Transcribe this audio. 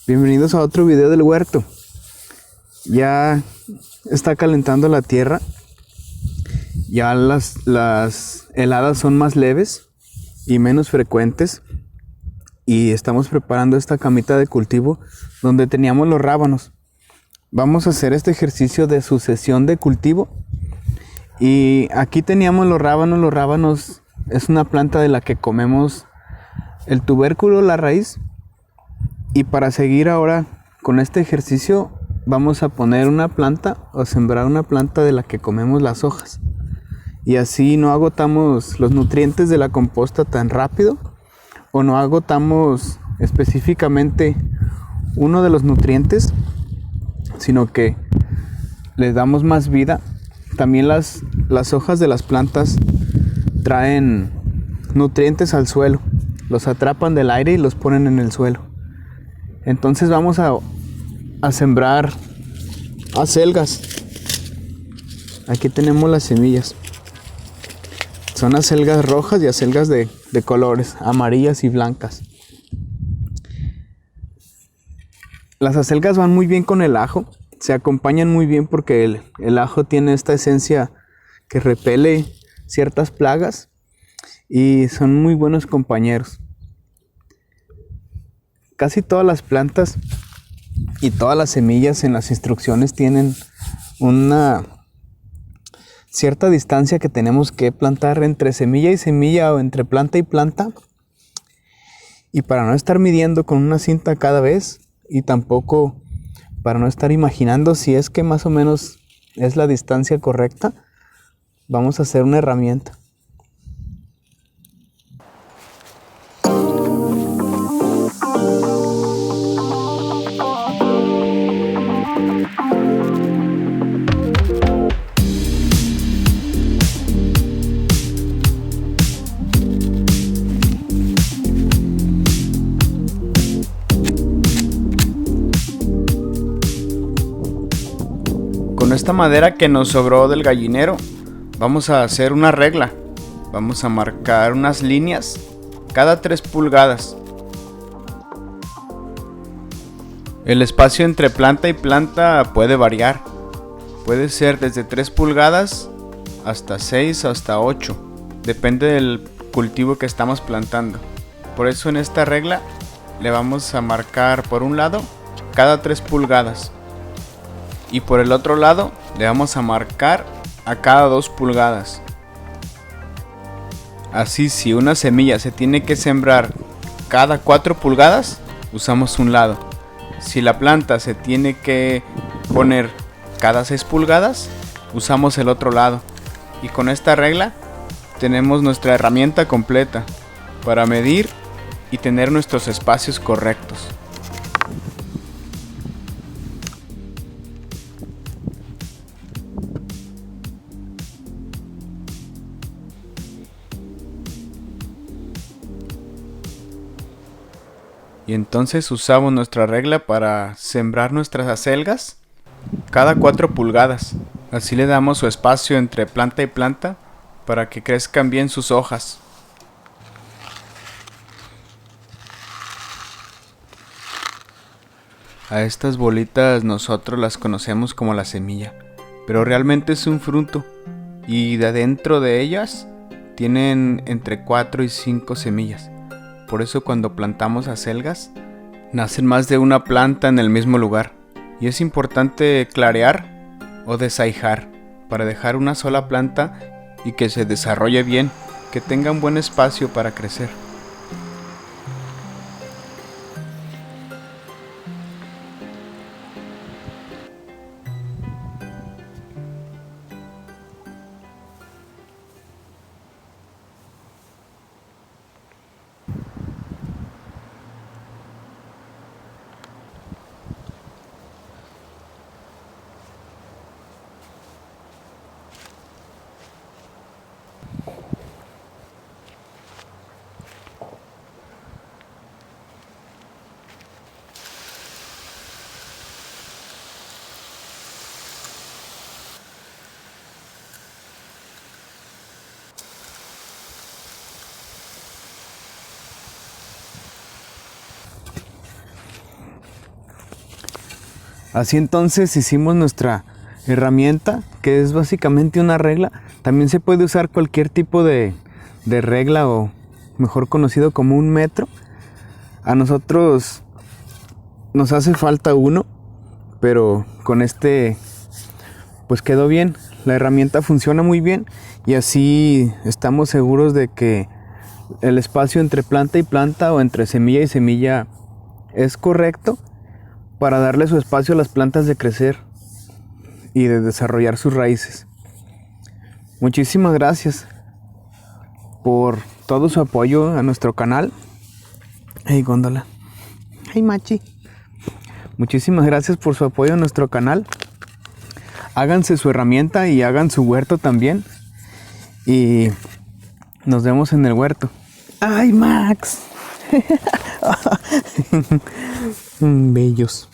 Bienvenidos a otro video del huerto. Ya está calentando la tierra. Ya las heladas son más leves y menos frecuentes. Y estamos preparando esta camita de cultivo donde teníamos los rábanos. Vamos a hacer este ejercicio de sucesión de cultivo. Y aquí teníamos los rábanos. Los rábanos es una planta de la que comemos el tubérculo, la raíz. Y para seguir ahora con este ejercicio vamos a poner una planta o sembrar una planta de la que comemos las hojas. Y así no agotamos los nutrientes de la composta tan rápido o no agotamos específicamente uno de los nutrientes, sino que les damos más vida. También las hojas de las plantas traen nutrientes al suelo, los atrapan del aire y los ponen en el suelo. Entonces vamos a sembrar acelgas. Aquí tenemos las semillas. Son acelgas rojas y acelgas de colores, amarillas y blancas. Las acelgas van muy bien con el ajo. Se acompañan muy bien porque el ajo tiene esta esencia que repele ciertas plagas y son muy buenos compañeros. Casi todas las plantas y todas las semillas en las instrucciones tienen una cierta distancia que tenemos que plantar entre semilla y semilla o entre planta y planta. Y para no estar midiendo con una cinta cada vez y tampoco para no estar imaginando si es que más o menos es la distancia correcta, vamos a hacer una herramienta. Con esta madera que nos sobró del gallinero, vamos a hacer una regla. Vamos a marcar unas líneas cada 3 pulgadas. El espacio entre planta y planta puede variar. Puede ser desde 3 pulgadas hasta 6 o hasta 8. Depende del cultivo que estamos plantando. Por eso en esta regla le vamos a marcar por un lado cada 3 pulgadas. Y por el otro lado le vamos a marcar a cada 2 pulgadas. Así, si una semilla se tiene que sembrar cada 4 pulgadas, usamos un lado. Si la planta se tiene que poner cada 6 pulgadas, usamos el otro lado. Y con esta regla tenemos nuestra herramienta completa para medir y tener nuestros espacios correctos. Y entonces usamos nuestra regla para sembrar nuestras acelgas cada 4 pulgadas. Así le damos su espacio entre planta y planta para que crezcan bien sus hojas. A estas bolitas nosotros las conocemos como la semilla, pero realmente es un fruto y de adentro de ellas tienen entre 4 y 5 semillas. Por eso cuando plantamos acelgas, nacen más de una planta en el mismo lugar. Y es importante clarear o desaijar para dejar una sola planta y que se desarrolle bien, que tenga un buen espacio para crecer. Así entonces hicimos nuestra herramienta, que es básicamente una regla. También se puede usar cualquier tipo de regla, o mejor conocido como un metro. A nosotros nos hace falta uno, pero con este pues quedó bien. La herramienta funciona muy bien y así estamos seguros de que el espacio entre planta y planta o entre semilla y semilla es correcto para darle su espacio a las plantas de crecer y de desarrollar sus raíces. Muchísimas gracias por todo su apoyo a nuestro canal. Hey, góndola. Hey, machi. Muchísimas gracias por su apoyo a nuestro canal. Háganse su herramienta y hagan su huerto también. Y nos vemos en el huerto. ¡Ay, Max! Bellos.